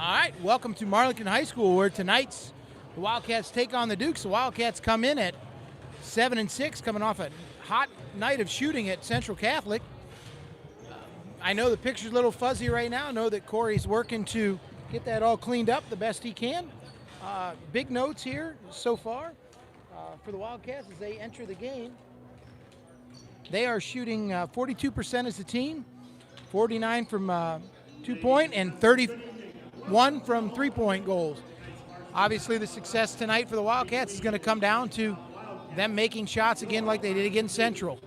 All right, welcome to Marlington High School, where tonight's the Wildcats take on the Dukes. The Wildcats come in at 7-6, coming off a hot night of shooting at Central Catholic. I know the picture's a little fuzzy right now. I know that Corey's working to get that all cleaned up the best he can. Big notes here so far for the Wildcats as they enter the game. They are shooting 42% as a team, 49 from two-point, and 31 from three-point goals. Obviously, the success tonight for the Wildcats is going to come down to them making shots again like they did against Central.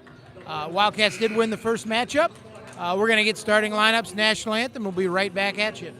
Wildcats did win the first matchup. We're going to get starting lineups, national anthem. We'll be right back at you.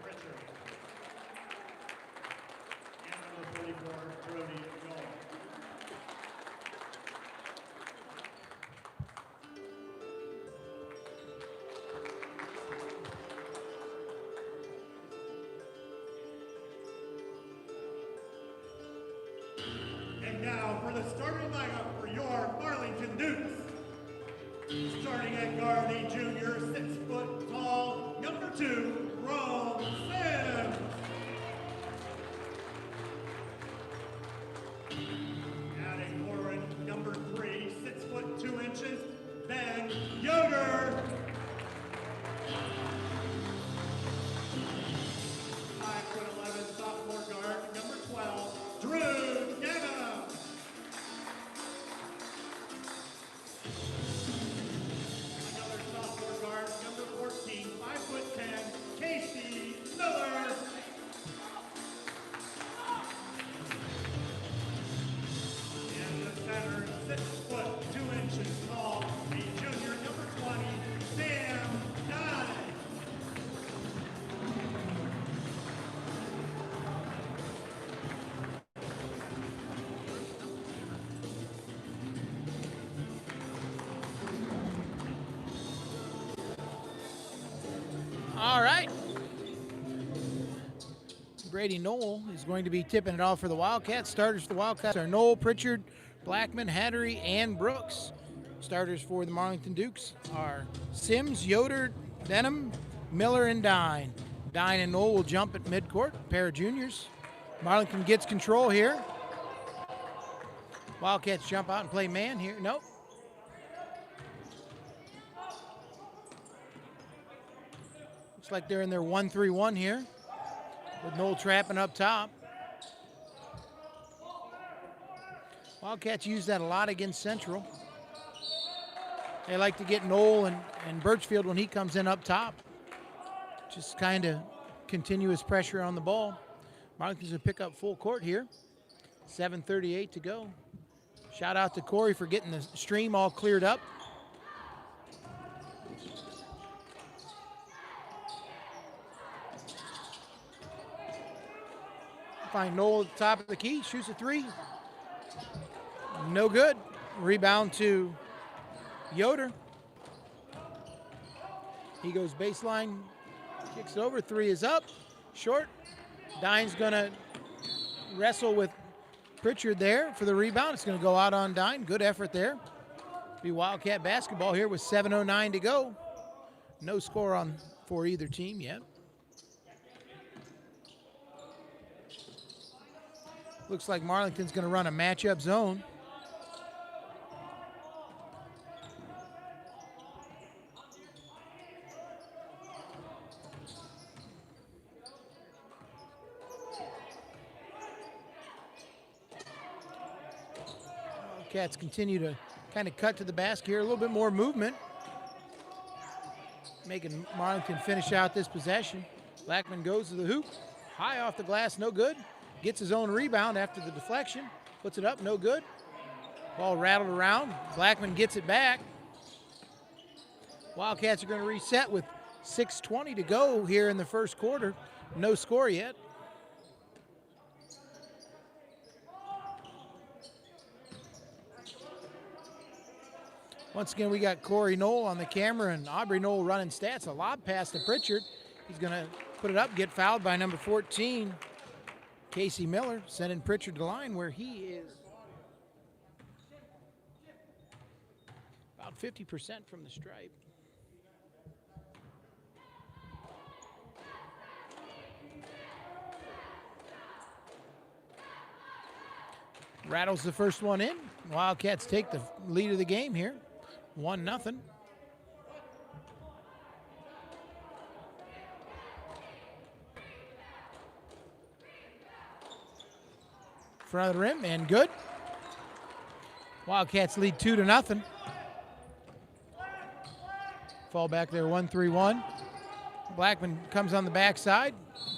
Pritchard, and number 44, Brody Gold. And now for the starting lineup for your Marlington Dukes. Starting at guard, a junior, 6 foot tall, number 2, Rome Sims. Adding forward, number 3, 6 foot 2 inches, Ben Yoder. 5'11", sophomore guard, number 12, Drew Denham. Another sophomore guard, number 14, 5'10", Casey Miller. And the center, 6 foot 2 inches tall, Brady Knoll is going to be tipping it off for the Wildcats. Starters for the Wildcats are Knoll, Pritchard, Blackman, Hattery, and Brooks. Starters for the Marlington Dukes are Sims, Yoder, Denham, Miller, and Dine. Dine and Knoll will jump at midcourt, pair of juniors. Marlington gets control here. Wildcats jump out and play man here. Nope. Looks like they're in their 1-3-1 here, with Knoll trapping up top. Wildcats use that a lot against Central. They like to get Knoll and Birchfield when he comes in up top. Just kind of continuous pressure on the ball. Marlington's going to pick up full court here. 7:38 to go. Shout out to Corey for getting the stream all cleared up. Find Knoll at the top of the key, shoots a three. No good. Rebound to Yoder. He goes baseline, kicks it over, three is up, short. Dine's gonna wrestle with Pritchard there for the rebound. It's gonna go out on Dine, good effort there. Be Wildcat basketball here with 7:09 to go. No score on for either team yet. Looks like Marlington's gonna run a matchup zone. Cats continue to kind of cut to the basket here. A little bit more movement, making Marlington finish out this possession. Blackman goes to the hoop, high off the glass, no good. Gets his own rebound after the deflection, puts it up, no good. Ball rattled around. Blackman gets it back. Wildcats are going to reset with 6:20 to go here in the first quarter. No score yet. Once again, we got Corey Knoll on the camera and Aubrey Knoll running stats. A lob pass to Pritchard. He's going to put it up, get fouled by number 14, Casey Miller, sending Pritchard to the line where he is about 50% from the stripe. Rattles the first one in. Wildcats take the lead of the game here. 1-0. Front of the rim and good. Wildcats lead 2-0. Fall back there 1-3-1. Blackman comes on the backside.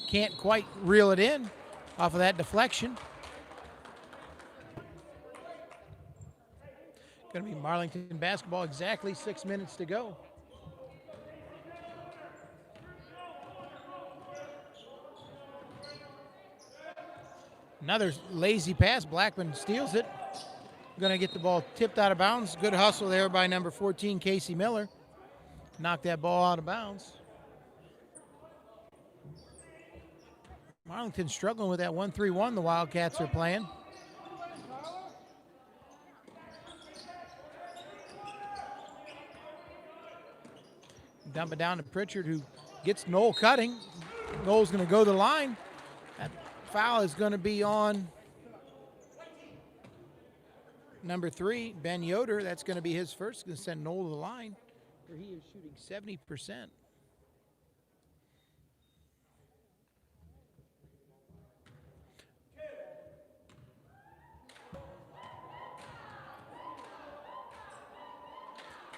Can't quite reel it in off of that deflection. Going to be Marlington basketball, exactly 6 minutes to go. Another lazy pass. Blackman steals it. Going to get the ball tipped out of bounds. Good hustle there by number 14, Casey Miller. Knocked that ball out of bounds. Marlington struggling with that 1-3-1 the Wildcats are playing. Dump it down to Pritchard, who gets Knoll cutting. Knoll's going to go to the line. That foul is going to be on number 3, Ben Yoder. That's going to be his first. Going to send Knoll to the line, where he is shooting 70%.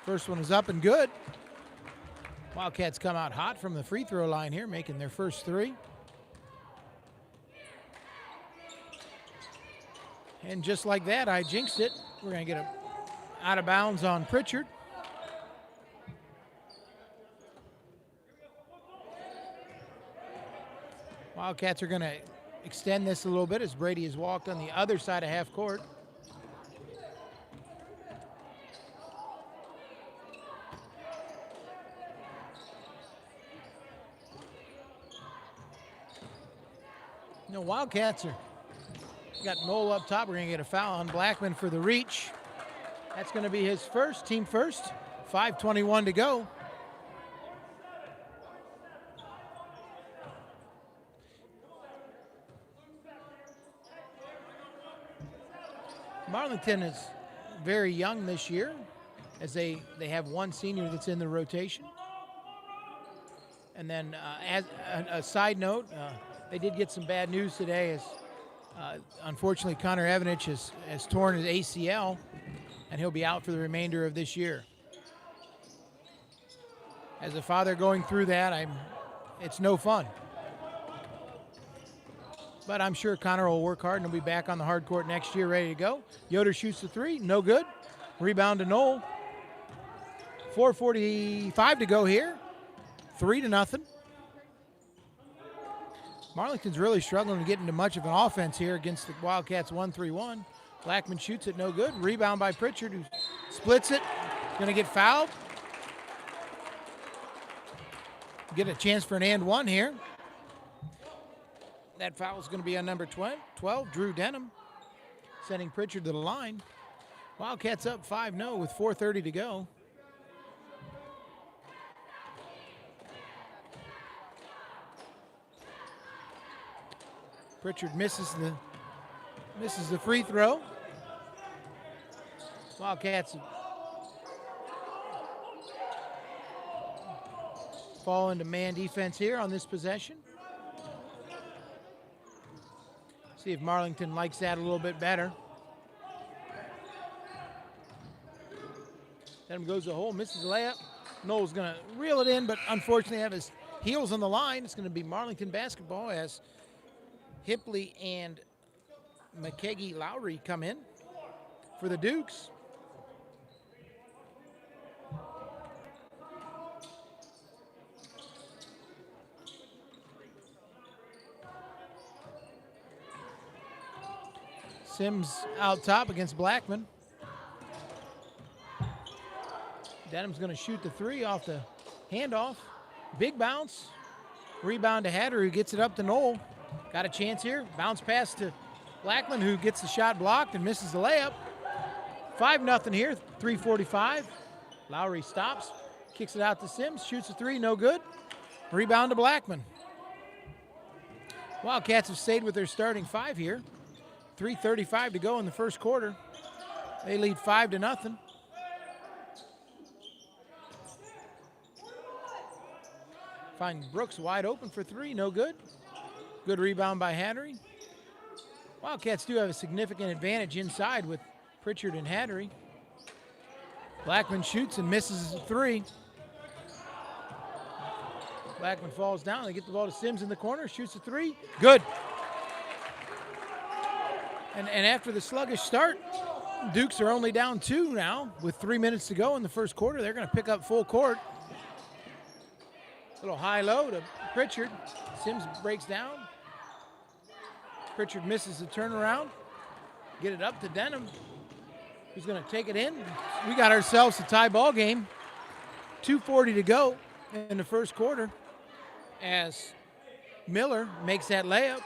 First one is up and good. Wildcats come out hot from the free throw line here, making their first three. And just like that, I jinxed it. We're going to get a out of bounds on Pritchard. Wildcats are going to extend this a little bit as Brady has walked on the other side of half court. The Wildcats got Knoll up top. We're going to get a foul on Blackman for the reach. That's going to be his first, team first. 5:21 to go. Marlington is very young this year, as they have one senior that's in the rotation. And then as a side note, they did get some bad news today, as unfortunately Connor Evanich has torn his ACL, and he'll be out for the remainder of this year. As a father going through that, it's no fun. But I'm sure Connor will work hard and he'll be back on the hard court next year ready to go. Yoder shoots the three, no good. Rebound to Knoll. 4:45 to go here. 3-0. Marlington's really struggling to get into much of an offense here against the Wildcats 1-3-1. Blackman shoots it, no good. Rebound by Pritchard, who splits it. Going to get fouled. Get a chance for an and one here. That foul is going to be on number 12, Drew Denham, sending Pritchard to the line. Wildcats up 5-0 with 4:30 to go. Pritchard misses the free throw. Wildcats fall into man defense here on this possession. See if Marlington likes that a little bit better. Then goes the hole, misses the layup. Knoll's going to reel it in, but unfortunately have his heels on the line. It's going to be Marlington basketball as Hipley and McKeggy Lowry come in for the Dukes. Sims out top against Blackman. Denham's going to shoot the three off the handoff. Big bounce. Rebound to Hatter, who gets it up to Knoll. Got a chance here. Bounce pass to Blackman, who gets the shot blocked and misses the layup. 5-0 here, 3:45. Lowry stops, kicks it out to Sims, shoots a three, no good. Rebound to Blackman. Wildcats have stayed with their starting five here. 3:35 to go in the first quarter. They lead 5-0. Find Brooks wide open for three, no good. Good rebound by Hattery. Wildcats do have a significant advantage inside with Pritchard and Hattery. Blackman shoots and misses a three. Blackman falls down. They get the ball to Sims in the corner, shoots a three. Good. And after the sluggish start, Dukes are only down 2 now with 3 minutes to go in the first quarter. They're going to pick up full court. Little high-low to Pritchard. Sims breaks down. Pritchard misses the turnaround. Get it up to Denham, who's going to take it in. We got ourselves a tie ball game. 2:40 to go in the first quarter as Miller makes that layup.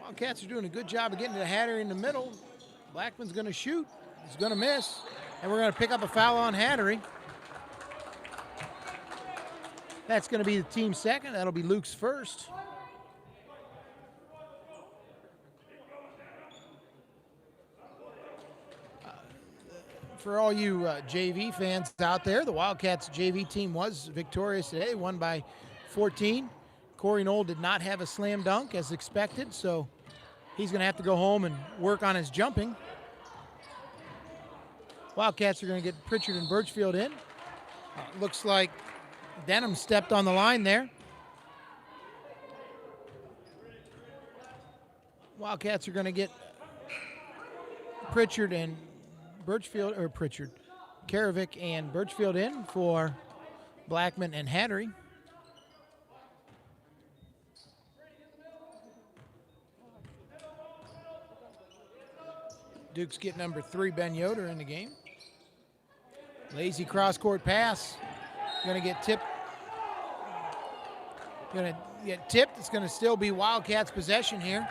Wildcats are doing a good job of getting to Hatter in the middle. Blackman's going to shoot. He's going to miss. And we're going to pick up a foul on Hattery. That's going to be the team's second. That'll be Luke's first. For all you JV fans out there, the Wildcats JV team was victorious today, won by 14. Corey Knoll did not have a slam dunk as expected, so he's going to have to go home and work on his jumping. Wildcats are going to get Pritchard and Birchfield in. Looks like Denham stepped on the line there. Wildcats are going to get Pritchard and Birchfield, or Pritchard, Karavik and Birchfield in for Blackman and Hattery. Dukes get number 3, Ben Yoder, in the game. Lazy cross-court pass. Going to get tipped Going to get tipped. It's going to still be Wildcats possession here.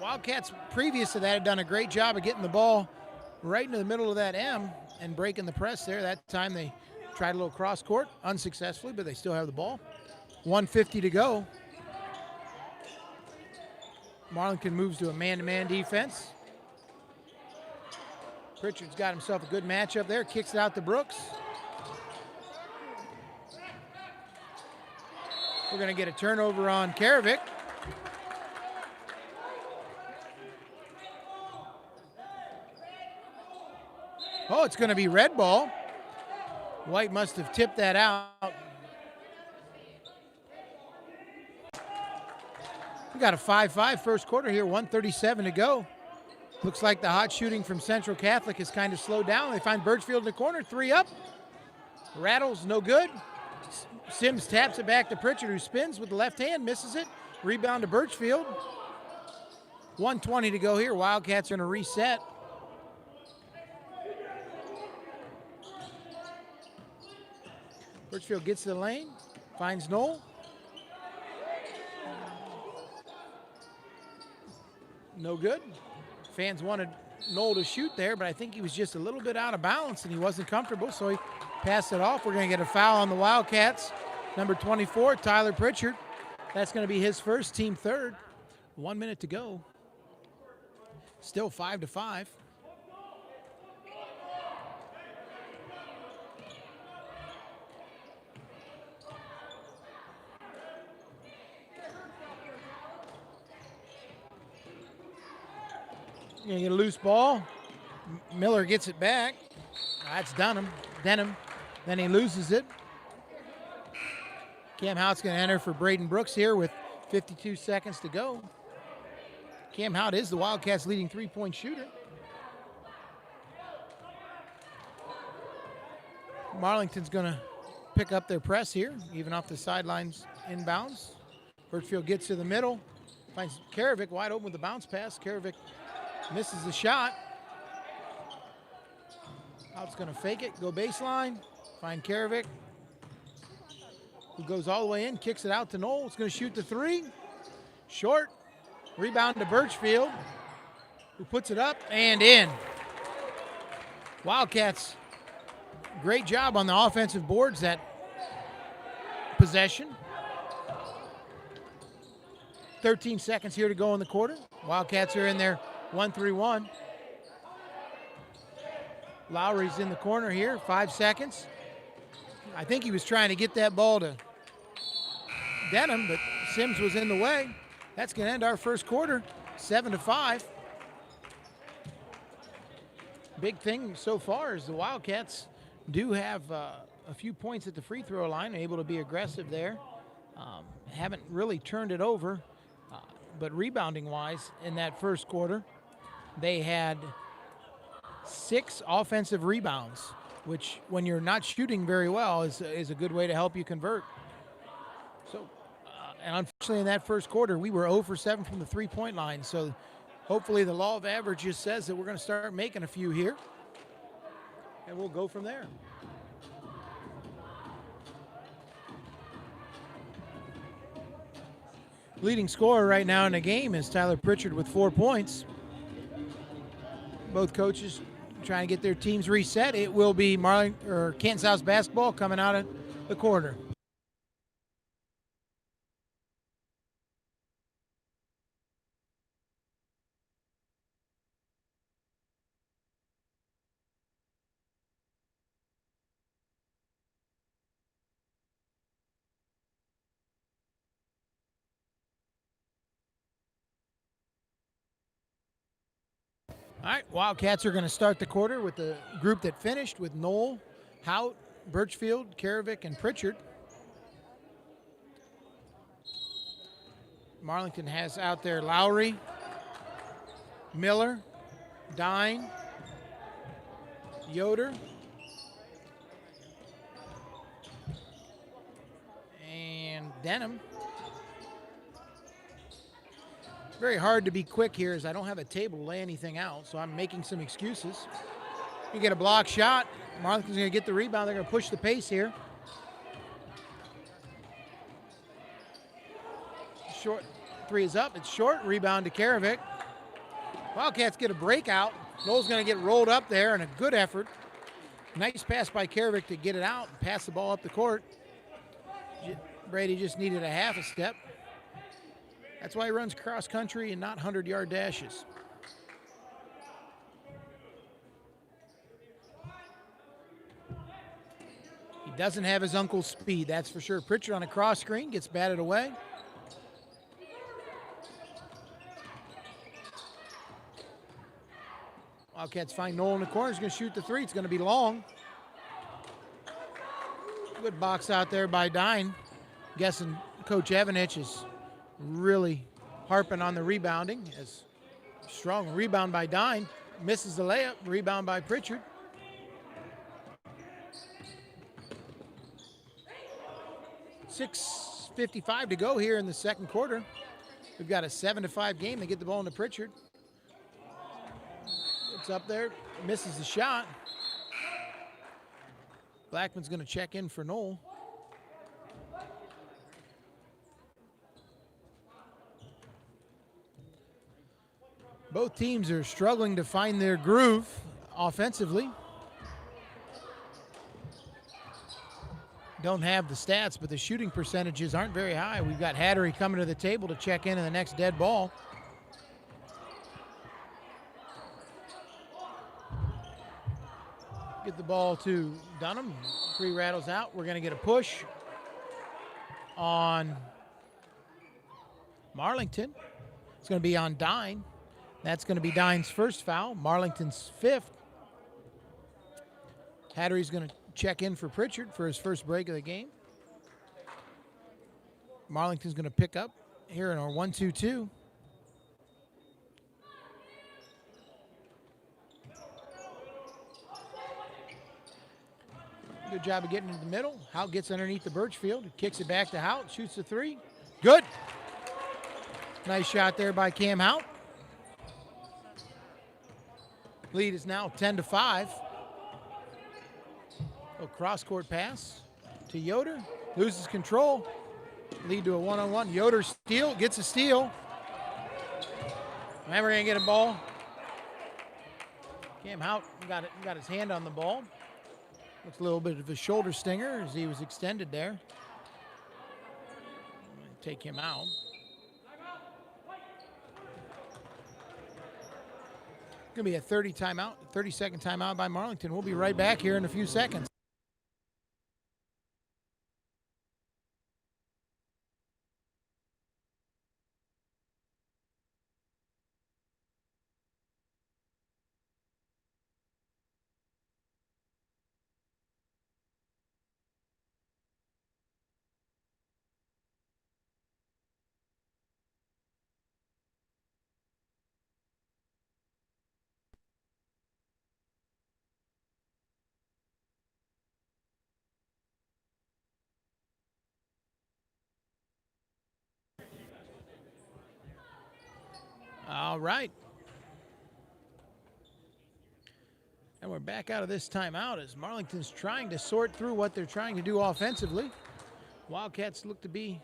Wildcats previous to that had done a great job of getting the ball right into the middle of that M and breaking the press there. That time they tried a little cross court unsuccessfully, but they still have the ball. 1:50 to go. Marlington moves to a man-to-man defense. Pritchard's got himself a good matchup there. Kicks it out to Brooks. We're going to get a turnover on Karavik. Oh, it's going to be red ball. White must have tipped that out. We got a 5-5 first quarter here, 1:37 to go. Looks like the hot shooting from Central Catholic has kind of slowed down. They find Birchfield in the corner, 3 up. Rattles, no good. Sims taps it back to Pritchard, who spins with the left hand, misses it. Rebound to Birchfield. 1:20 to go here. Wildcats are going to reset. Birchfield gets to the lane, finds Knoll. No good. Fans wanted Knoll to shoot there, but I think he was just a little bit out of balance and he wasn't comfortable, so he passed it off. We're going to get a foul on the Wildcats. Number 24, Tyler Pritchard. That's going to be his first, team third. 1 minute to go. Still 5-5. Gonna get a loose ball. Miller gets it back. That's Denham. Then he loses it. Cam Hout's gonna enter for Braden Brooks here with 52 seconds to go. Cam Hout is the Wildcats' leading three-point shooter. Marlington's gonna pick up their press here, even off the sidelines inbounds. Birchfield gets to the middle, finds Karavik wide open with the bounce pass. Karavik misses the shot. Hout's gonna fake it, go baseline, find Karavik, who goes all the way in, kicks it out to Knoll. It's gonna shoot the three. Short. Rebound to Birchfield, who puts it up and in. Wildcats, great job on the offensive boards that possession. 13 seconds here to go in the quarter. Wildcats are in there 1-3-1. Lowry's in the corner here, 5 seconds. I think he was trying to get that ball to Denham, but Sims was in the way. That's going to end our first quarter, 7-5. Big thing so far is the Wildcats do have a few points at the free throw line, able to be aggressive there. Haven't really turned it over, but rebounding-wise in that first quarter, they had 6 offensive rebounds, which when you're not shooting very well is a good way to help you convert. So, and unfortunately in that first quarter, we were 0 for 7 from the three-point line. So hopefully the law of averages says that we're going to start making a few here, and we'll go from there. Leading scorer right now in the game is Tyler Pritchard with 4 points. Both coaches trying to get their teams reset. It will be Canton South's basketball coming out of the quarter. All right, Wildcats are going to start the quarter with the group that finished with Knoll, Hout, Birchfield, Karavik, and Pritchard. Marlington has out there Lowry, Miller, Dine, Yoder, and Denham. Very hard to be quick here as I don't have a table to lay anything out, so I'm making some excuses. You get a block shot. Marlington's going to get the rebound. They're going to push the pace here. Short three is up. It's short. Rebound to Karavik. Wildcats get a breakout. Noel's going to get rolled up there, and a good effort. Nice pass by Karavik to get it out and pass the ball up the court. Brady just needed a half a step. That's why he runs cross country and not 100-yard dashes. He doesn't have his uncle's speed, that's for sure. Pritchard on a cross screen, gets batted away. Wildcats find Noel in the corner. He's going to shoot the three. It's going to be long. Good box out there by Dine. Guessing Coach Evanich is really harping on the rebounding. As strong rebound by Dine. Misses the layup. Rebound by Pritchard. .6:55 to go here in the second quarter. We've got a 7-5 game. They get the ball into Pritchard. It's up there. Misses the shot. Blackman's going to check in for Noel. Both teams are struggling to find their groove offensively. Don't have the stats, but the shooting percentages aren't very high. We've got Hattery coming to the table to check in the next dead ball. Get the ball to Dunham. Three rattles out. We're going to get a push on Marlington. It's going to be on Dine. That's going to be Dine's first foul. Marlington's fifth. Hattery's going to check in for Pritchard for his first break of the game. Marlington's going to pick up here in our 1-2-2. Good job of getting into the middle. Hout gets underneath the Birchfield. Kicks it back to Hout. Shoots the three. Good. Nice shot there by Cam Hout. Lead is now 10-5. A cross-court pass to Yoder. Loses control. Lead to a one-on-one. Yoder steal. Gets a steal. Never going to get a ball. Cam Hout got his hand on the ball. Looks a little bit of a shoulder stinger as he was extended there. Take him out. Going to be a 30-second timeout by Marlington. We'll be right back here in a few seconds. All right. And we're back out of this timeout as Marlington's trying to sort through what they're trying to do offensively. Wildcats look to be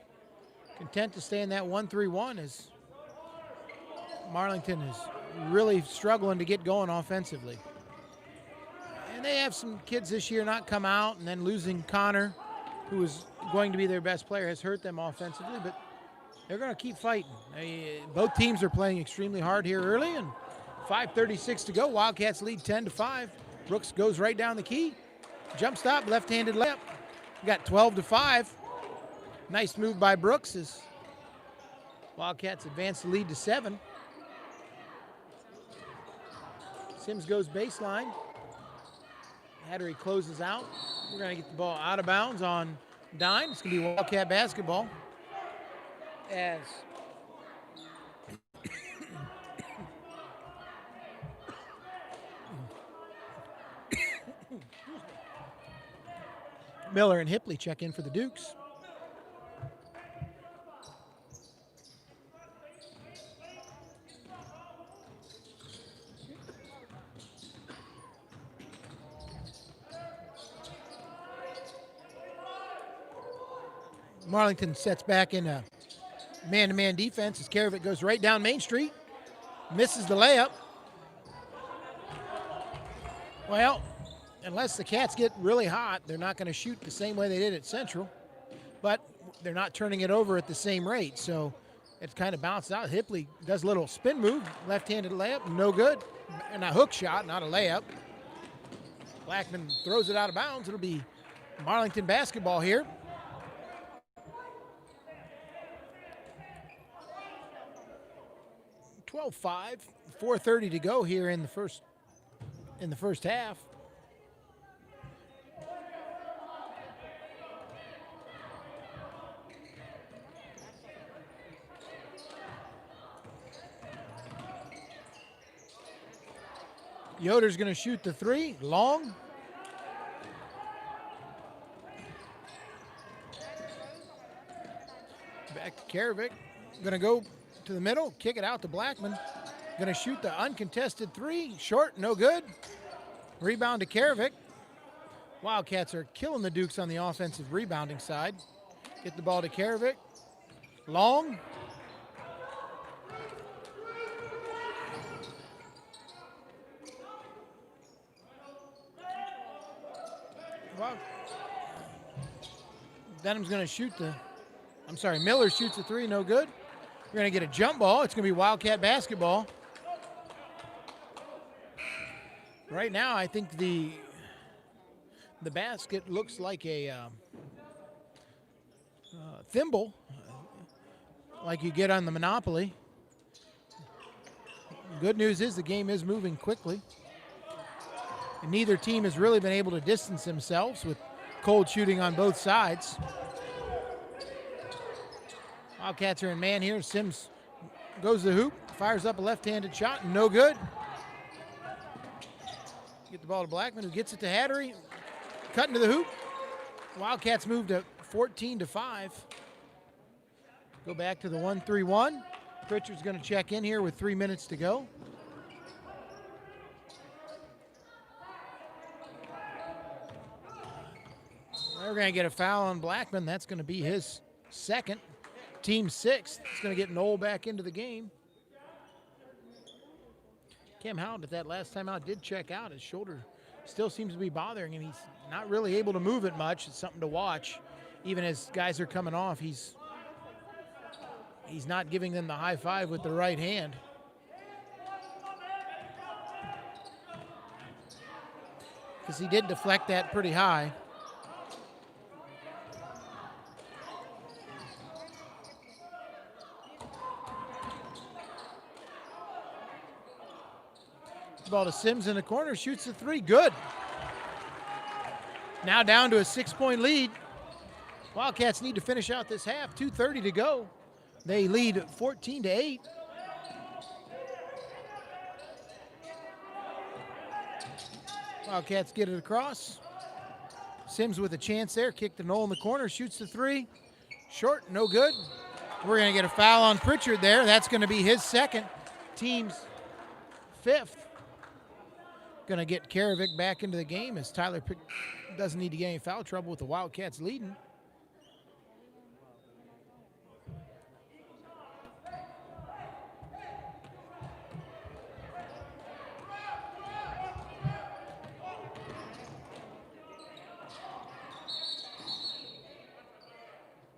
content to stay in that 1-3-1 as Marlington is really struggling to get going offensively. And they have some kids this year not come out, and then losing Connor, who is going to be their best player, has hurt them offensively, but they're going to keep fighting. Both teams are playing extremely hard here early, and 5:36 to go. Wildcats lead 10-5. Brooks goes right down the key. Jump stop, left-handed layup. We got 12-5. Nice move by Brooks as Wildcats advance the lead to 7. Sims goes baseline. Hattery closes out. We're going to get the ball out of bounds on Dine. It's going to be Wildcat basketball. As Miller and Hipley check in for the Dukes. Marlington sets back in a man-to-man defense as Karavic goes right down Main Street. Misses the layup. Well, unless the Cats get really hot, they're not going to shoot the same way they did at Central. But they're not turning it over at the same rate, so it's kind of bounced out. Hipley does a little spin move, left-handed layup, no good. And a hook shot, not a layup. Blackman throws it out of bounds. It'll be Marlington basketball here. (12-5), 4:30 to go here in the first half. Yoder's going to shoot the three, long. Back to Karavic. Going to go to the middle, kick it out to Blackman. Going to shoot the uncontested three, short, no good. Rebound to Karavic. Wildcats are killing the Dukes on the offensive rebounding side. Get the ball to Karavic. Long. Well, Denham's going to shoot Miller shoots the three, no good. We're going to get a jump ball. It's going to be Wildcat basketball. Right now, I think the basket looks like a thimble, like you get on the Monopoly. Good news is the game is moving quickly. And neither team has really been able to distance themselves with cold shooting on both sides. Wildcats are in man here. Sims goes to the hoop, fires up a left-handed shot, no good. Get the ball to Blackman, who gets it to Hattery. Cutting to the hoop. Wildcats move to 14-5. Go back to the 1-3-1. Pritchard's going to check in here with 3 minutes to go. They're going to get a foul on Blackman. That's going to be his second. Team sixth. It's going to get Knoll back into the game. Cam Howland at that last time out did check out. His shoulder still seems to be bothering him. He's not really able to move it much. It's something to watch. Even as guys are coming off, he's not giving them the high five with the right hand. Because he did deflect that pretty high. Ball to Sims in the corner, shoots the three, good. Now down to a 6-point lead. Wildcats need to finish out this half, 2:30 to go. They lead 14-8. Wildcats get it across. Sims with a chance there, kick to Knoll in the corner, shoots the three. Short, no good. We're going to get a foul on Pritchard there. That's going to be his second, team's fifth. Going to get Karavic back into the game as Tyler doesn't need to get any foul trouble with the Wildcats leading.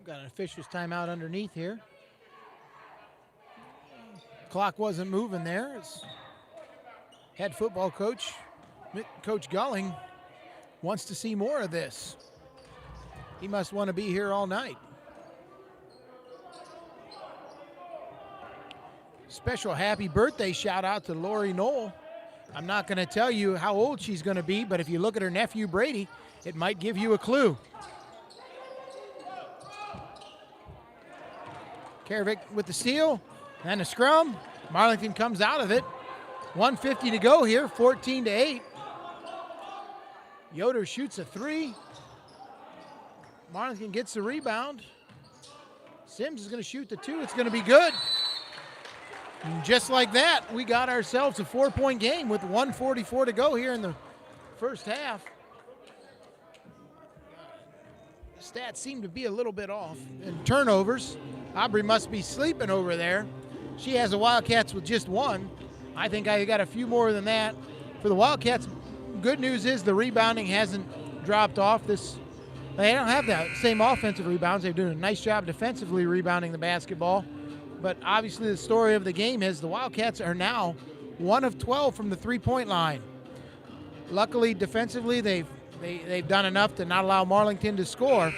Got an official's timeout underneath here. Clock wasn't moving there. It's head football coach, Coach Gulling, wants to see more of this. He must want to be here all night. Special happy birthday shout out to Lori Knoll. I'm not going to tell you how old she's going to be, but if you look at her nephew Brady, it might give you a clue. Karavic with the steal and a scrum. Marlington comes out of it. 1:50 to go here, 14-8. Yoder shoots a three. Marlington gets the rebound. Sims is going to shoot the two. It's going to be good. And just like that, we got ourselves a 4-point game with 1:44 to go here in the first half. The stats seem to be a little bit off. And turnovers, Aubrey must be sleeping over there. She has the Wildcats with just one. I think I got a few more than that. For the Wildcats, good news is the rebounding hasn't dropped off. They don't have that same offensive rebounds. They're doing a nice job defensively rebounding the basketball. But obviously the story of the game is the Wildcats are now 1 of 12 from the three-point line. Luckily, defensively, they've done enough to not allow Marlington to score.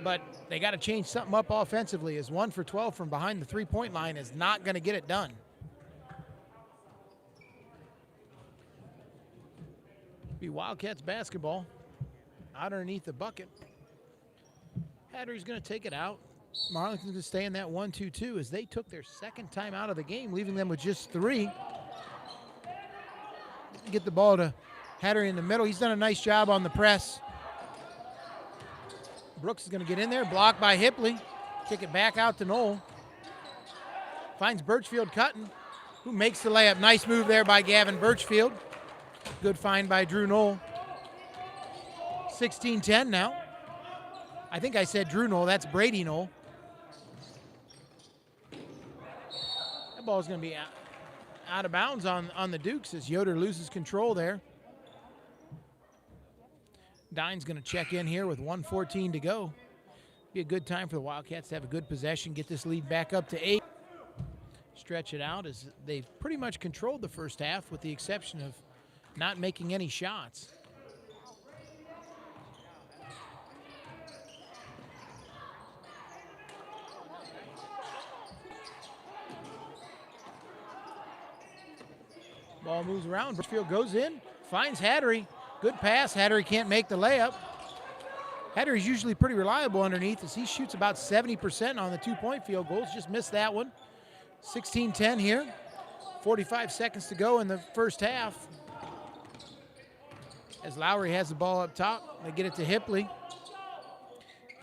But they got to change something up offensively, as 1 for 12 from behind the three-point line is not going to get it done. Be Wildcats basketball out underneath the bucket. Hattery's going to take it out. Marlington's going to stay in that 1-2-2 as they took their second time out of the game, leaving them with just 3. Get the ball to Hattery in the middle. He's done a nice job on the press. Brooks is going to get in there, blocked by Hipley. Kick it back out to Knoll. Finds Birchfield cutting, who makes the layup. Nice move there by Gavin Birchfield. Good find by Drew Knoll. 16-10 now. I think I said Drew Knoll. That's Brady Knoll. That ball is going to be out of bounds on the Dukes as Yoder loses control there. Dine's going to check in here with 1:14 to go. Be a good time for the Wildcats to have a good possession, get this lead back up to 8. Stretch it out as they've pretty much controlled the first half with the exception of not making any shots. Ball moves around. Birchfield goes in, finds Hattery. Good pass. Hattery can't make the layup. Hattery's usually pretty reliable underneath as he shoots about 70% on the two-point field goals. Just missed that one. 16-10 here. 45 seconds to go in the first half. As Lowry has the ball up top, they get it to Hipley.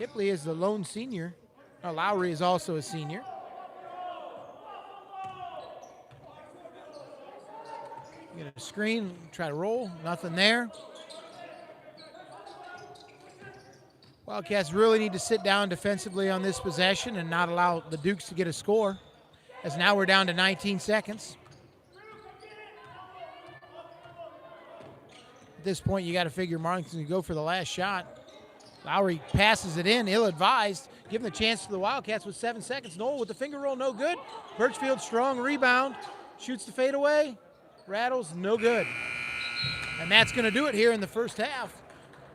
Hipley is the lone senior. Lowry is also a senior. Get a screen, try to roll, nothing there. Wildcats really need to sit down defensively on this possession and not allow the Dukes to get a score, as now we're down to 19 seconds. At this point, you got to figure Marlington can go for the last shot. Lowry passes it in, ill-advised, giving the chance to the Wildcats with 7 seconds. Knoll with the finger roll, no good. Birchfield, strong rebound, shoots the fadeaway. Rattles, no good. And that's going to do it here in the first half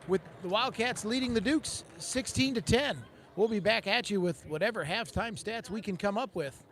with the Wildcats leading the Dukes 16-10. We'll be back at you with whatever halftime stats we can come up with.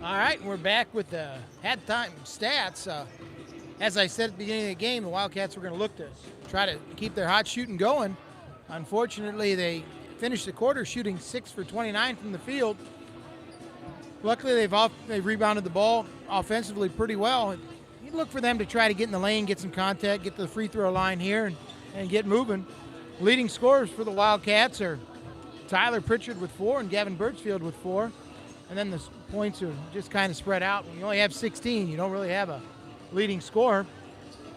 All right, we're back with the halftime stats. As I said at the beginning of the game, the Wildcats were going to look to try to keep their hot shooting going. Unfortunately, they finished the quarter shooting 6 for 29 from the field. Luckily, they've rebounded the ball offensively pretty well. You look for them to try to get in the lane, get some contact, get to the free throw line here, and get moving. Leading scorers for the Wildcats are Tyler Pritchard with 4 and Gavin Birchfield with 4. And then the points are just kind of spread out. When you only have 16, you don't really have a leading scorer.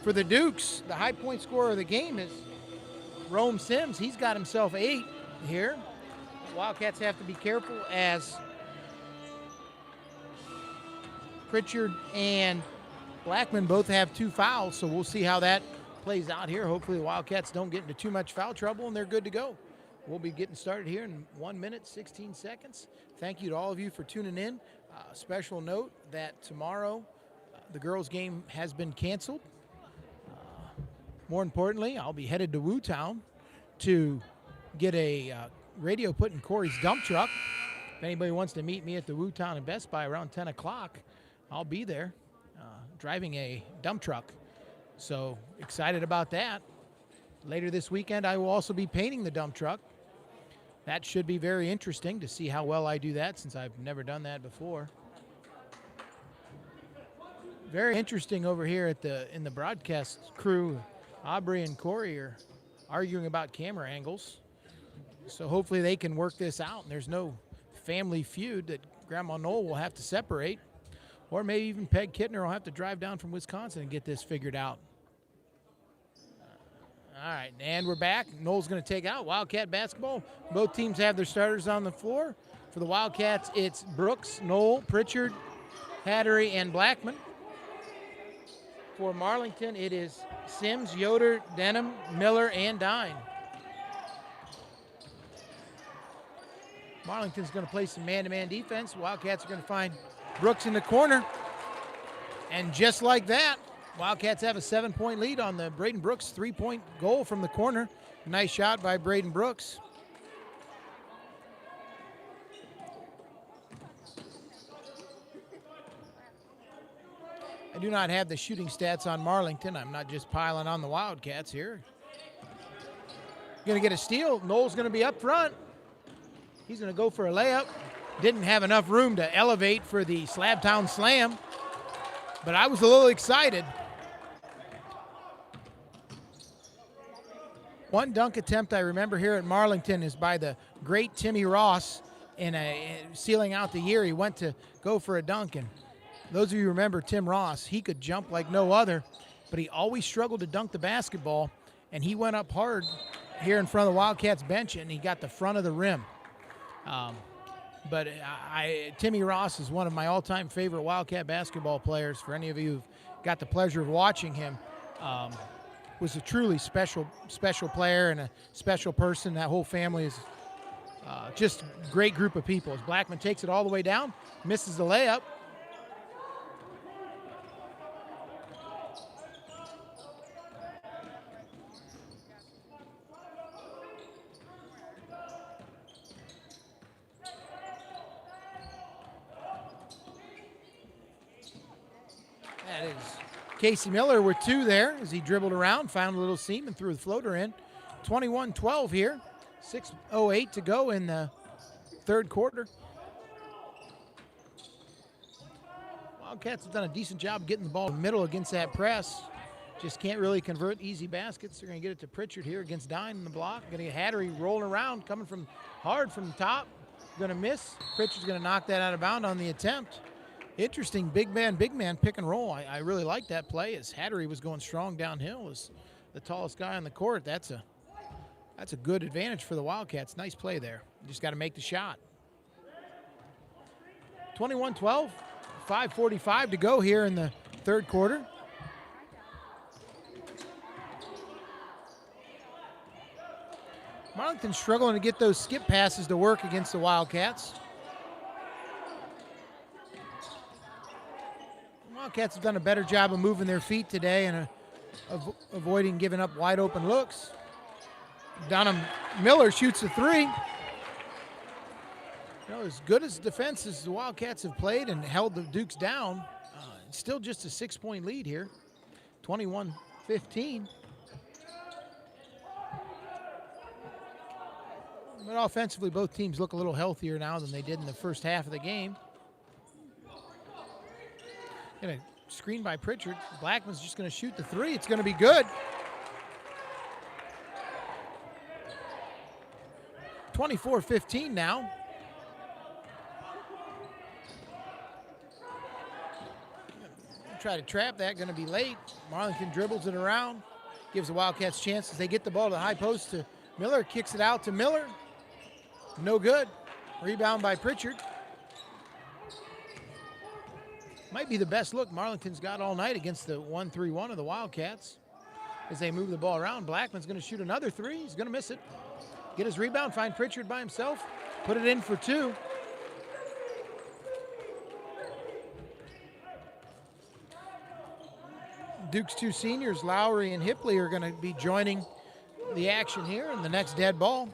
For the Dukes, the high point scorer of the game is Rome Sims. He's got himself 8 here. The Wildcats have to be careful as Pritchard and Blackman both have 2 fouls, so we'll see how that plays out here. Hopefully the Wildcats don't get into too much foul trouble and they're good to go. We'll be getting started here in 1 minute, 16 seconds. Thank you to all of you for tuning in. Special note that tomorrow the girls' game has been canceled. More importantly, I'll be headed to Wootown to get a radio put in Corey's dump truck. If anybody wants to meet me at the Wootown and Best Buy around 10 o'clock, I'll be there driving a dump truck. So excited about that. Later this weekend, I will also be painting the dump truck. That should be very interesting to see how well I do that, since I've never done that before. Very interesting over here in the broadcast crew. Aubrey and Corey are arguing about camera angles. So hopefully they can work this out and there's no family feud that Grandma Noel will have to separate. Or maybe even Peg Kittner will have to drive down from Wisconsin and get this figured out. All right, and we're back. Noel's going to take out Wildcat basketball. Both teams have their starters on the floor. For the Wildcats, it's Brooks, Noel, Pritchard, Hattery, and Blackman. For Marlington, it is Sims, Yoder, Denham, Miller, and Dine. Marlington's going to play some man-to-man defense. Wildcats are going to find Brooks in the corner. And just like that, Wildcats have a 7-point lead on the Braden Brooks 3-point goal from the corner. Nice shot by Braden Brooks. I do not have the shooting stats on Marlington. I'm not just piling on the Wildcats here. Going to get a steal. Noel's going to be up front. He's going to go for a layup. Didn't have enough room to elevate for the Slabtown Slam, but I was a little excited. One dunk attempt I remember here at Marlington is by the great Timmy Ross in sealing out the year. He went to go for a dunk, and those of you who remember Tim Ross, he could jump like no other, but he always struggled to dunk the basketball, and he went up hard here in front of the Wildcats bench, and he got the front of the rim. But Timmy Ross is one of my all-time favorite Wildcat basketball players. For any of you who've got the pleasure of watching him, was a truly special player and a special person. That whole family is just a great group of people. As Blackman takes it all the way down, misses the layup. That is Casey Miller with 2 there as he dribbled around, found a little seam, and threw the floater in. 21-12 here. 6:08 to go in the third quarter. Wildcats have done a decent job getting the ball in the middle against that press. Just can't really convert easy baskets. They're going to get it to Pritchard here against Dine in the block. Going to get Hattery rolling around, coming from hard from the top. Going to miss. Pritchard's going to knock that out of bounds on the attempt. Interesting big man pick and roll. I really like that play as Hattery was going strong downhill as the tallest guy on the court. That's a good advantage for the Wildcats. Nice play there. You just got to make the shot. 21-12, 5:45 to go here in the third quarter. Marlington struggling to get those skip passes to work against the Wildcats. Wildcats have done a better job of moving their feet today and avoiding giving up wide open looks. Miller shoots a 3. As good as defense as the Wildcats have played and held the Dukes down, it's still just a 6-point lead here, 21-15. But offensively, both teams look a little healthier now than they did in the first half of the game. Gonna screen by Pritchard. Blackman's just gonna shoot the three. It's gonna be good. 24-15 now. Try to trap that, gonna be late. Marlington dribbles it around, gives the Wildcats chances. They get the ball to the high post to Miller, kicks it out to Miller. No good. Rebound by Pritchard. Might be the best look Marlington's got all night against the 1-3-1 of the Wildcats. As they move the ball around, Blackman's gonna shoot another three. He's gonna miss it. Get his rebound, find Pritchard by himself, put it in for two. Duke's two seniors, Lowry and Hipley, are gonna be joining the action here in the next dead ball.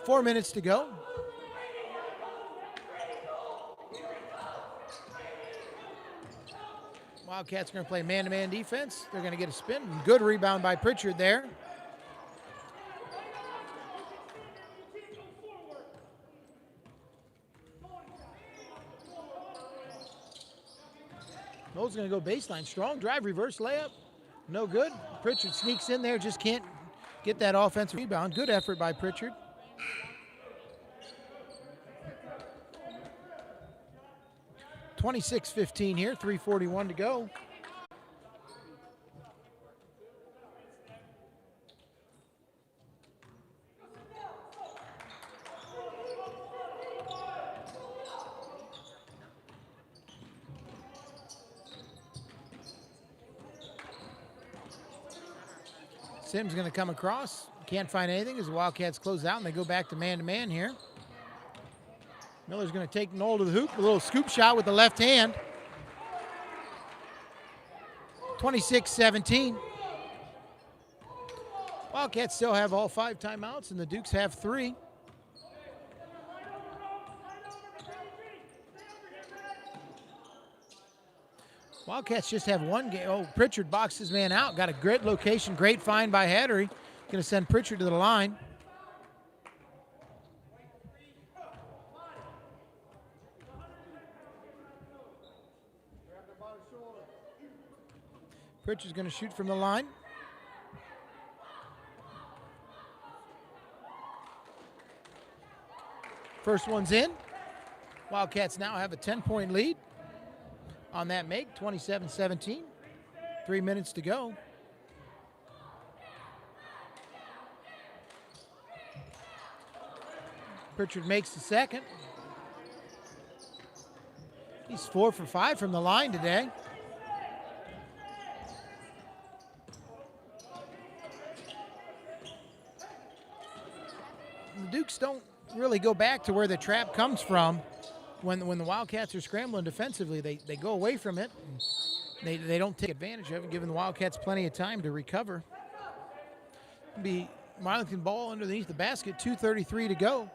4 minutes to go. Wildcats are going to play man-to-man defense. They're going to get a spin. Good rebound by Pritchard there. Mo's going to go baseline. Strong drive, reverse layup. No good. Pritchard sneaks in there, just can't get that offensive rebound. Good effort by Pritchard. (26-15) here, 3:41 to go. Sims going to come across. Can't find anything as the Wildcats close out and they go back to man here. Miller's going to take Knoll to the hoop. A little scoop shot with the left hand. 26-17. Wildcats still have all 5 timeouts and the Dukes have 3. Wildcats just have one game. Oh, Pritchard boxed his man out. Got a great location, great find by Hattery. Going to send Pritchard to the line. Pritchard's going to shoot from the line. First one's in. Wildcats now have a 10-point lead on that make, 27-17. 3 minutes to go. Pritchard makes the second. He's 4 for 5 from the line today. The Dukes don't really go back to where the trap comes from. When the Wildcats are scrambling defensively, they go away from it. They don't take advantage of it, giving the Wildcats plenty of time to recover. Be Marlington ball underneath the basket, 2:33 to go.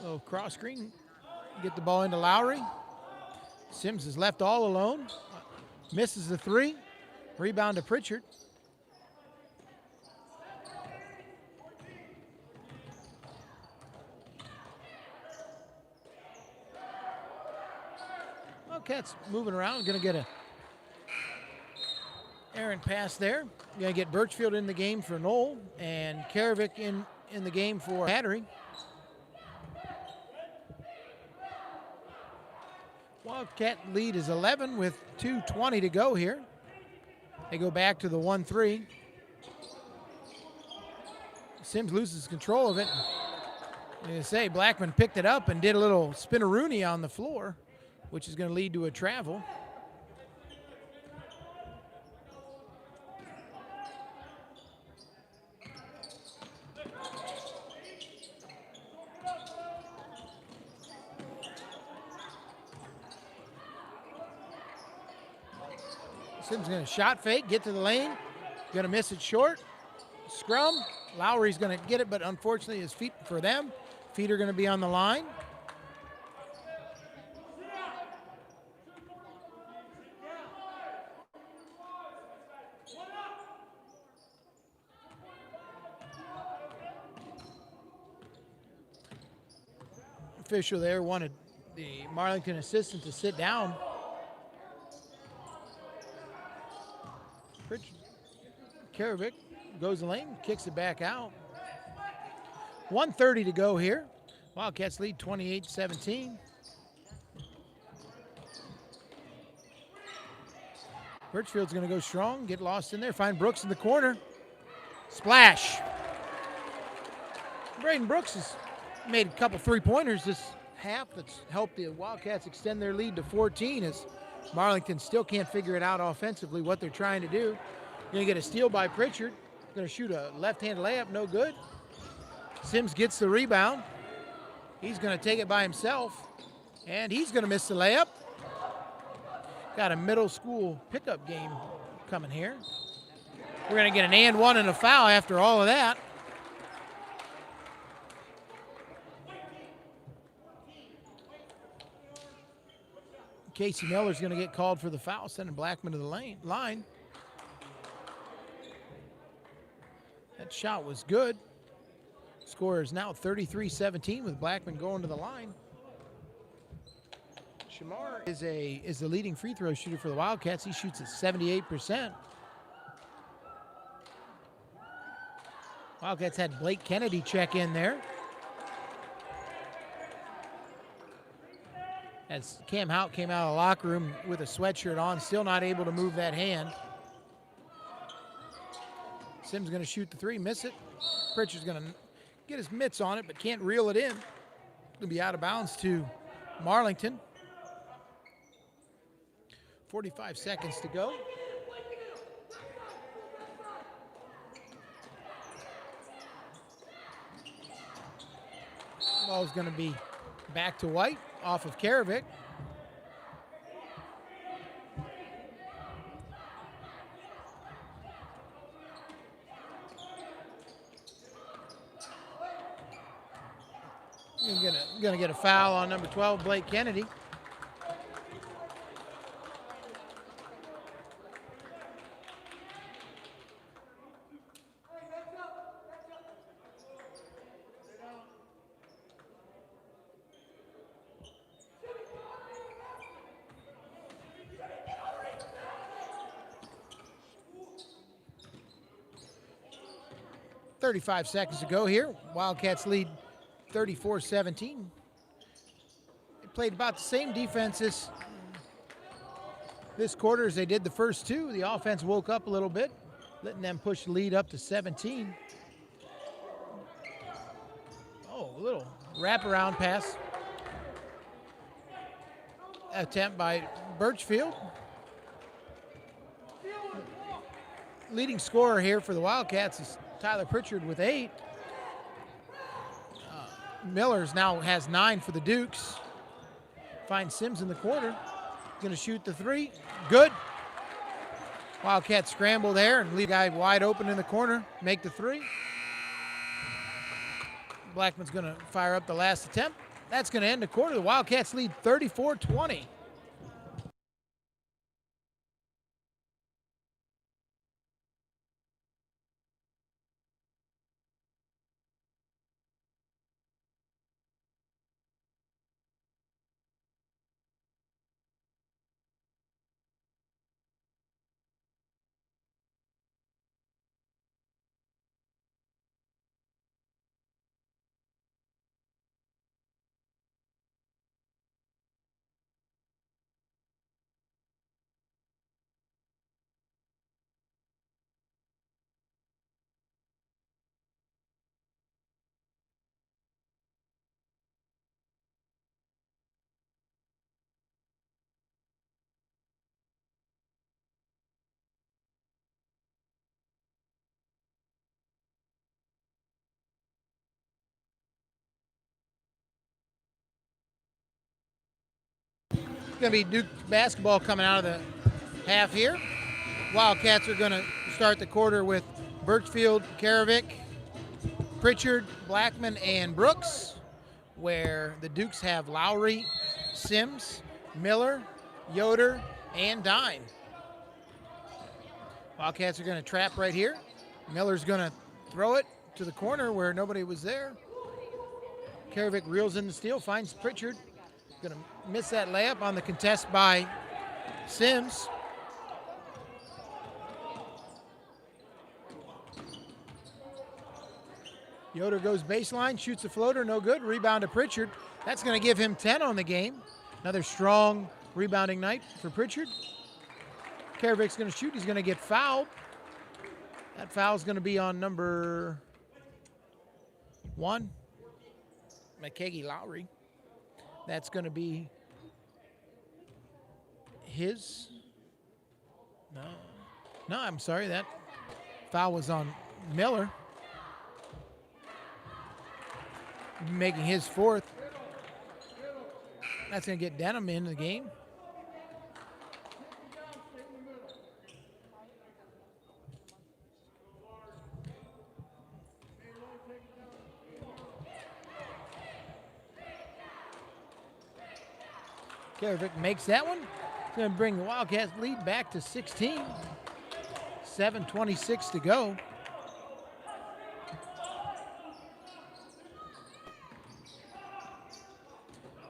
So cross screen, get the ball into Lowry. Sims is left all alone, misses the three. Rebound to Pritchard. Wildcats moving around, going to get a errant pass there. Going to get Birchfield in the game for Knoll and Karavik in the game for Hattery. Wildcat lead is 11 with 2:20 to go here. They go back to the 1-3. Sims loses control of it. I'm going to say Blackman picked it up and did a little spinneroonie on the floor, which is going to lead to a travel. Sims going to shot fake, get to the lane. Going to miss it short. Scrum. Lowry's going to get it, but unfortunately his feet for them. Feet are going to be on the line. Official there wanted the Marlington assistant to sit down. Pritchard, Karovic goes the lane, kicks it back out. 1:30 to go here. Wildcats lead 28-17. Birchfield's going to go strong, get lost in there, find Brooks in the corner. Splash. Braden Brooks has made a couple three-pointers this half that's helped the Wildcats extend their lead to 14 as Marlington still can't figure it out offensively what they're trying to do. Going to get a steal by Pritchard. Going to shoot a left-hand layup, no good. Sims gets the rebound. He's going to take it by himself, and he's going to miss the layup. Got a middle school pickup game coming here. We're going to get an and one and a foul after all of that. Casey Miller's going to get called for the foul, sending Blackman to the line. That shot was good. Score is now 33-17 with Blackman going to the line. Shamar is the leading free throw shooter for the Wildcats. He shoots at 78%. Wildcats had Blake Kennedy check in there. As Cam Hout came out of the locker room with a sweatshirt on, still not able to move that hand. Sims going to shoot the three, miss it. Pritchard's going to get his mitts on it, but can't reel it in. Going to be out of bounds to Marlington. 45 seconds to go. Ball's going to be back to White off of Karovic. Gonna get a foul on number 12, Blake Kennedy. .35 seconds to go here. Wildcats lead 34-17. They played about the same defense this quarter as they did the first two. The offense woke up a little bit, letting them push the lead up to 17. Oh, a little wraparound pass attempt by Birchfield. Leading scorer here for the Wildcats is Tyler Pritchard with 8. Millers now has 9 for the Dukes. Finds Sims in the corner. Going to shoot the three. Good. Wildcats scramble there and leave the guy wide open in the corner. Make the three. Blackman's going to fire up the last attempt. That's going to end the quarter. The Wildcats lead 34-20. Going to be Duke basketball coming out of the half here. Wildcats are going to start the quarter with Birchfield, Karovic, Pritchard, Blackman, and Brooks, where the Dukes have Lowry, Sims, Miller, Yoder, and Dine. Wildcats are going to trap right here. Miller's going to throw it to the corner where nobody was there. Karavik reels in the steal, finds Pritchard. Going to miss that layup on the contest by Sims. Yoder goes baseline, shoots a floater, no good. Rebound to Pritchard. That's going to give him 10 on the game. Another strong rebounding night for Pritchard. Karavik's going to shoot. He's going to get fouled. That foul's going to be on number 1, McKeggy Lowry. That's going to be his. No, I'm sorry. That foul was on Miller. Making his 4th. That's going to get Denham in the game. Karavik makes that one. It's going to bring the Wildcats lead back to 16. 7:26 to go.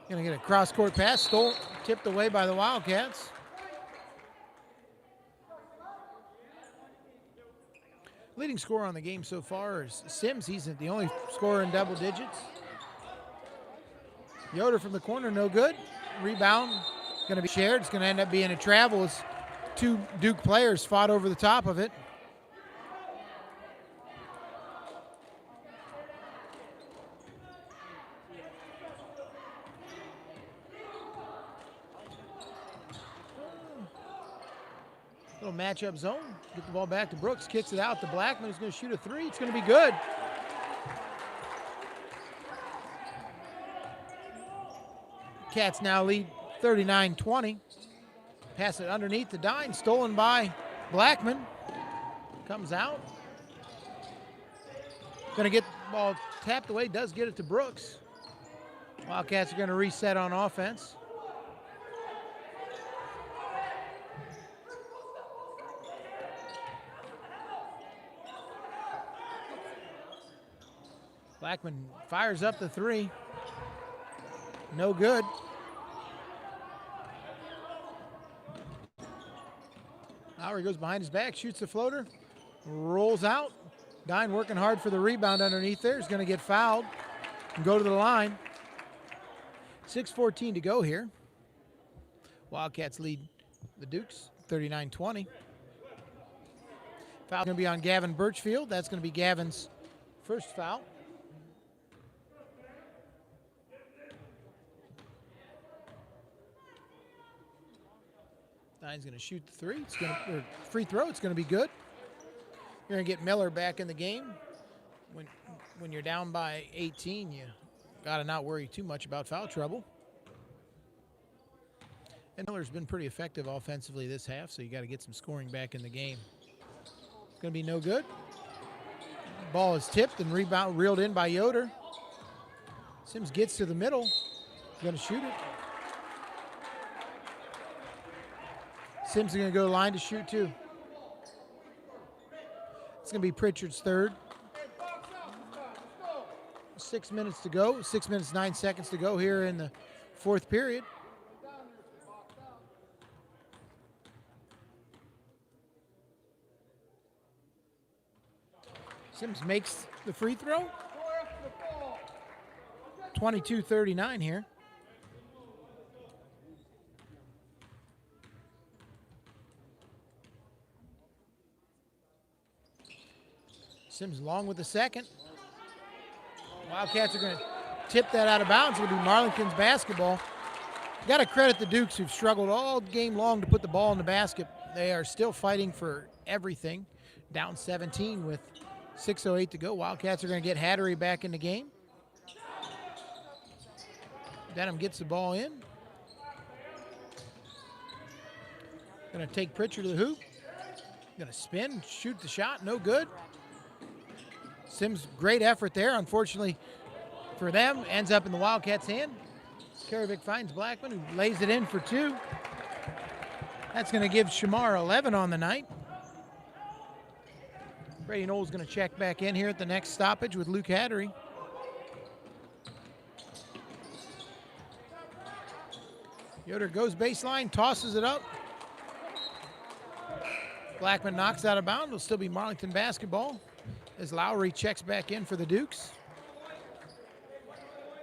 Going to get a cross-court pass, tipped away by the Wildcats. Leading scorer on the game so far is Sims. He's the only scorer in double digits. Yoder from the corner, no good. Rebound, going to be shared. It's going to end up being a travel as 2 Duke players fought over the top of it. Little matchup zone. Get the ball back to Brooks. Kicks it out to Blackman. He's going to shoot a 3. It's going to be good. Cats now lead 39-20. Pass it underneath to Dine. Stolen by Blackman. Comes out. Going to get the ball tapped away. Does get it to Brooks. Wildcats are going to reset on offense. Blackman fires up the 3. No good. Lowry goes behind his back, shoots the floater, rolls out. Dine working hard for the rebound underneath there. He's going to get fouled and go to the line. 6:14 to go here. Wildcats lead the Dukes 39-20. Foul going to be on Gavin Birchfield. That's going to be Gavin's first foul. Dine's going to shoot the 3. It's going to free throw. It's going to be good. You're going to get Miller back in the game. When you're down by 18, you got to not worry too much about foul trouble. And Miller's been pretty effective offensively this half, so you got to get some scoring back in the game. It's going to be no good. Ball is tipped and reeled in by Yoder. Sims gets to the middle. Going to shoot it. Sims is going to go to the line to shoot 2. It's going to be Pritchard's 3rd. 6 minutes to go. 6 minutes, 9 seconds to go here in the 4th period. Sims makes the free throw. 22-39 here. Sims long with the second. Wildcats are going to tip that out of bounds. It'll be Marlington's basketball. Got to credit the Dukes who've struggled all game long to put the ball in the basket. They are still fighting for everything. Down 17 with 6:08 to go. Wildcats are going to get Hattery back in the game. Denham gets the ball in. Going to take Pritchard to the hoop. Going to spin, shoot the shot, no good. Sims, great effort there. Unfortunately for them, ends up in the Wildcats' hand. Karavik finds Blackman, who lays it in for 2. That's going to give Shamar 11 on the night. Brady Knowles going to check back in here at the next stoppage with Luke Hattery. Yoder goes baseline, tosses it up. Blackman knocks out of bounds. It'll still be Marlington basketball as Lowry checks back in for the Dukes.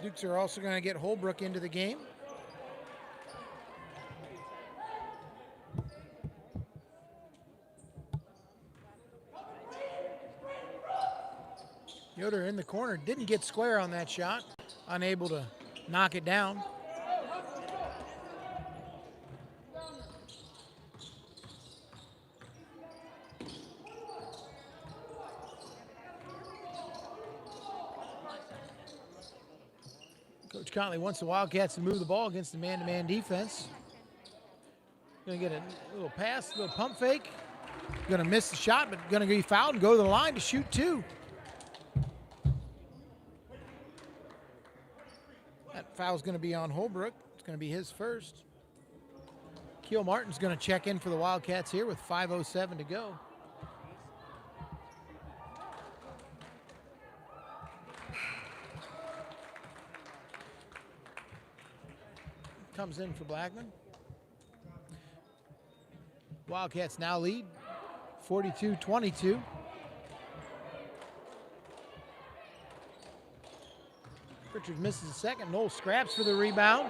Dukes are also going to get Holbrook into the game. Yoder in the corner, didn't get square on that shot, unable to knock it down. Coach Conley wants the Wildcats to move the ball against the man-to-man defense. Gonna get a little pass, a little pump fake. Gonna miss the shot, but gonna be fouled and go to the line to shoot 2. That foul's gonna be on Holbrook. It's gonna be his first. Keel Martin's gonna check in for the Wildcats here with 5:07 to go. Comes in for Blackman. Wildcats now lead 42-22. Pritchard misses a second. Knowles scraps for the rebound.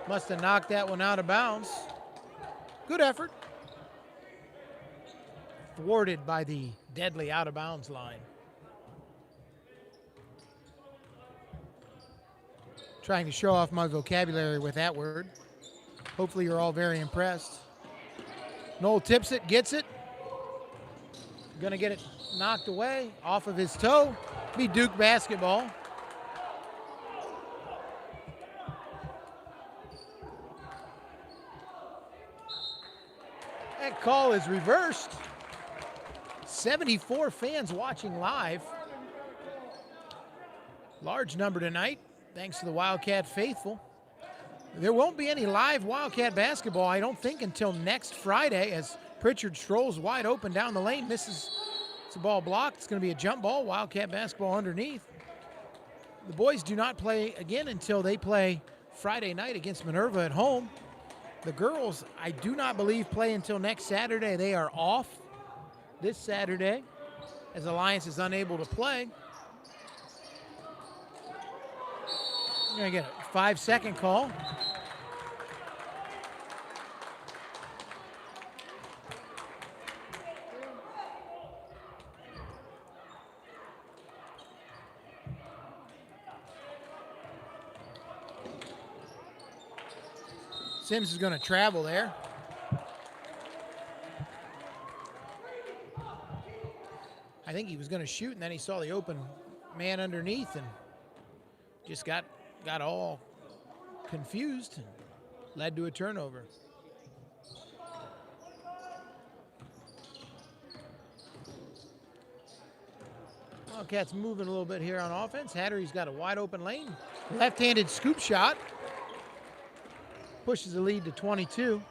Must have knocked that one out of bounds. Good effort. Thwarted by the deadly out of bounds line. Trying to show off my vocabulary with that word. Hopefully you're all very impressed. Knoll tips it, gets it. Gonna get it knocked away off of his toe. Be Duke basketball. That call is reversed. 74 fans watching live. Large number tonight, thanks to the Wildcat faithful. There won't be any live Wildcat basketball, I don't think, until next Friday as Pritchard strolls wide open down the lane, misses. It's a ball blocked. It's going to be a jump ball. Wildcat basketball underneath. The boys do not play again until they play Friday night against Minerva at home. The girls, I do not believe, play until next Saturday. They are off this Saturday as Alliance is unable to play. You're going to get a 5-second call. Sims is going to travel there. I think he was going to shoot, and then he saw the open man underneath and just got all confused and led to a turnover. Wildcats moving a little bit here on offense. Hattery's got a wide open lane. Left-handed scoop shot. Pushes the lead to 22.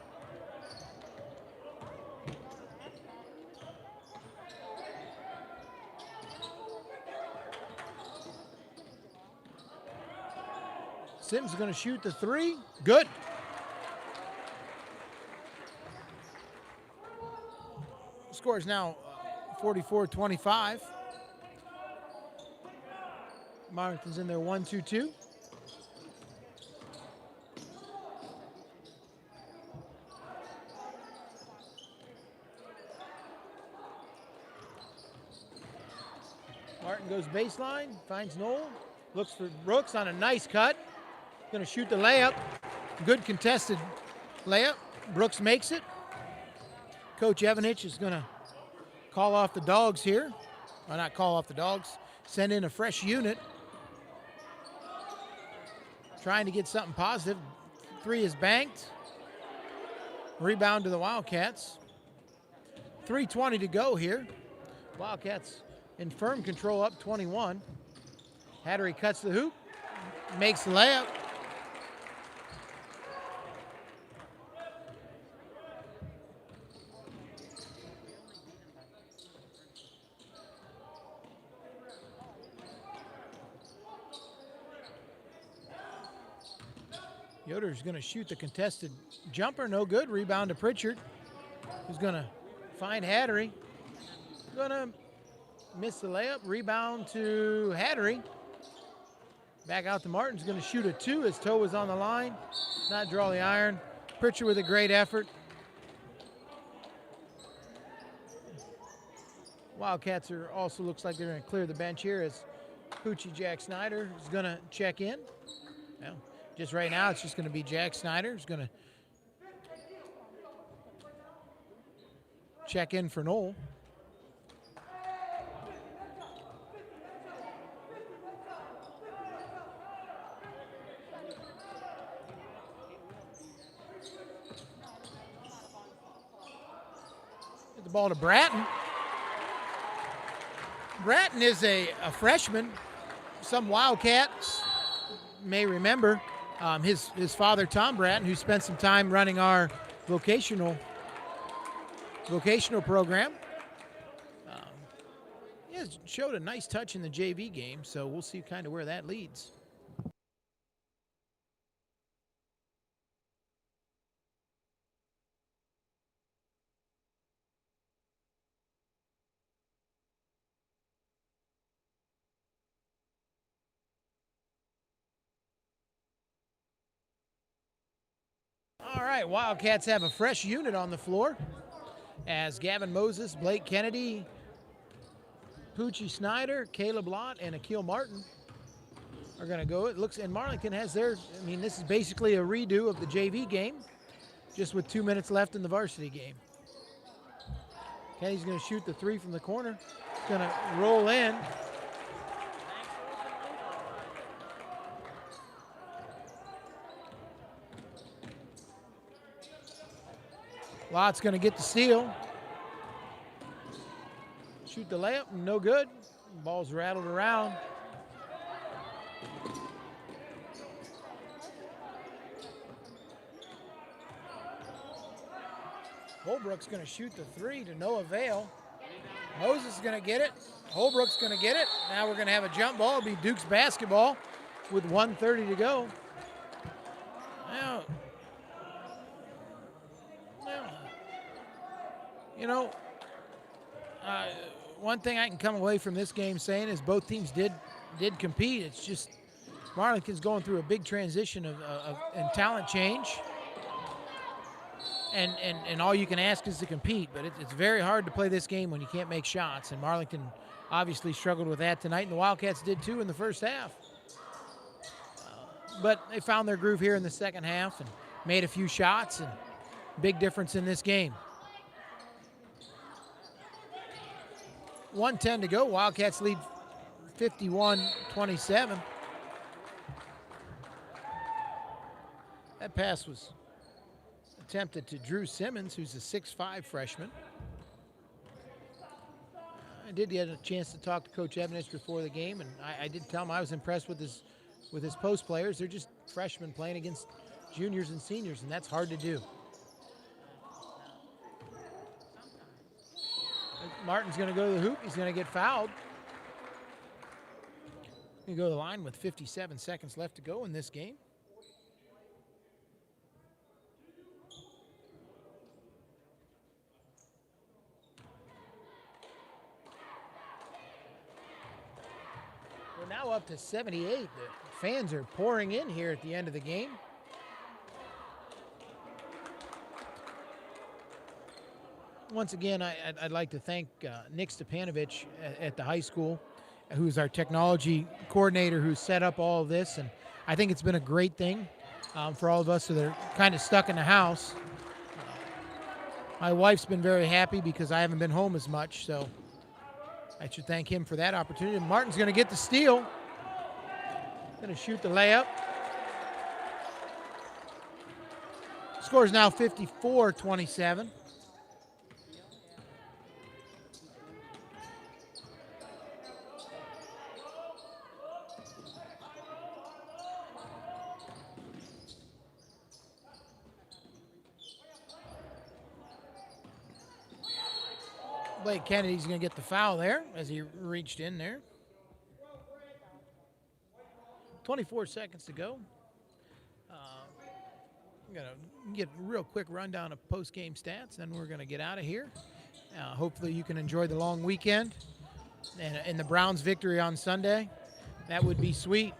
Sims is going to shoot the 3. Good. Score is now 44-25. Marlington's in there 1-2-2. Martin goes baseline, finds Knoll, looks for Brooks on a nice cut. Going to shoot the layup. Good contested layup. Brooks makes it. Coach Evanich is going to call off the dogs here. Or not call off the dogs, send in a fresh unit. Trying to get something positive. 3 is banked. Rebound to the Wildcats. 3:20 to go here. Wildcats in firm control, up 21. Hattery cuts the hoop, makes the layup. Yoder's going to shoot the contested jumper, no good. Rebound to Pritchard, who's going to find Hattery. Going to miss the layup. Rebound to Hattery. Back out to Martin's going to shoot a 2. His toe was on the line. Not draw the iron. Pritchard with a great effort. Wildcats are also looks like they're going to clear the bench here as Poochie Jack Snyder is going to check in. Well, just right now, it's just going to be Jack Snyder who's going to check in for Knoll. Get the ball to Bratton. Bratton is a freshman. Some Wildcats may remember his father, Tom Bratton, who spent some time running our vocational program. He has showed a nice touch in the JV game, so we'll see kind of where that leads. All right, Wildcats have a fresh unit on the floor as Gavin Moses, Blake Kennedy, Poochie Snyder, Caleb Lott, and Akil Martin are going to go. It looks, and Marlington has their, I mean, this is basically a redo of the JV game, just with 2 minutes left in the varsity game. Kennedy's going to shoot the 3 from the corner. It's going to roll in. Lott's going to get the steal. Shoot the layup, no good. Ball's rattled around. Holbrook's going to shoot the 3 to no avail. Moses is going to get it. Holbrook's going to get it. Now we're going to have a jump ball. It'll be Duke's basketball with 1:30 to go. Now, you know, one thing I can come away from this game saying is both teams did compete. It's just Marlington's going through a big transition and talent change. And all you can ask is to compete, but it's very hard to play this game when you can't make shots. And Marlington obviously struggled with that tonight, and the Wildcats did too in the first half. But they found their groove here in the second half and made a few shots, and big difference in this game. 1:10 to go. Wildcats lead 51-27. That pass was attempted to Drew Simmons, who's a 6'5" freshman. I did get a chance to talk to Coach Evanich before the game, and I did tell him I was impressed with his post players. They're just freshmen playing against juniors and seniors, and that's hard to do. Martin's going to go to the hoop. He's going to get fouled. He's going to go to the line with 57 seconds left to go in this game. We're now up to 78. The fans are pouring in here at the end of the game. Once again, I'd like to thank Nick Stepanovich at the high school, who's our technology coordinator, who set up all of this. And I think it's been a great thing for all of us that are kind of stuck in the house. My wife's been very happy because I haven't been home as much, so I should thank him for that opportunity. Martin's going to get the steal. Going to shoot the layup. Score's now 54-27. Blake Kennedy's going to get the foul there as he reached in there. 24 seconds to go. I'm going to get a real quick rundown of post-game stats, then we're going to get out of here. Hopefully you can enjoy the long weekend and the Browns' victory on Sunday. That would be sweet.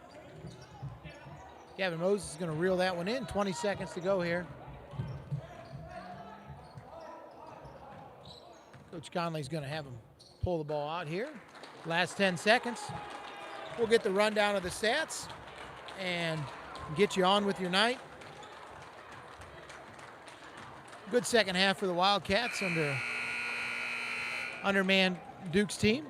Gavin Moses is going to reel that one in. 20 seconds to go here. Coach Conley's going to have him pull the ball out here. Last 10 seconds. We'll get the rundown of the stats and get you on with your night. Good second half for the Wildcats under undermanned Duke's team.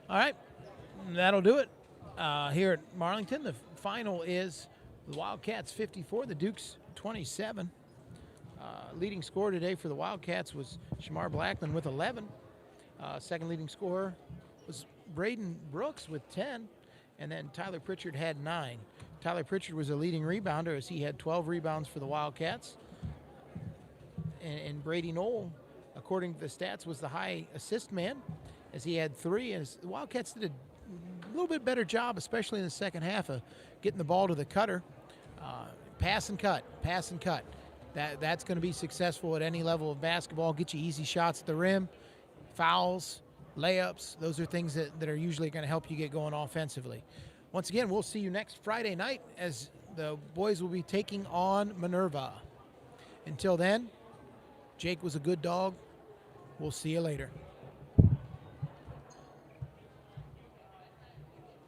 All right, that'll do it here at Marlington. The final is the Wildcats 54, the Dukes 27. Leading scorer today for the Wildcats was Shamar Blackman with 11. Second leading scorer was Braden Brooks with 10. And then Tyler Pritchard had 9. Tyler Pritchard was a leading rebounder as he had 12 rebounds for the Wildcats. And Brady Knoll, according to the stats, was the high assist man as he had 3. And the Wildcats did a little bit better job, especially in the second half, of getting the ball to the cutter. Pass and cut, pass and cut. That's going to be successful at any level of basketball. Get you easy shots at the rim, fouls, layups. Those are things that are usually going to help you get going offensively. Once again, we'll see you next Friday night as the boys will be taking on Minerva. Until then, Jake was a good dog. We'll see you later.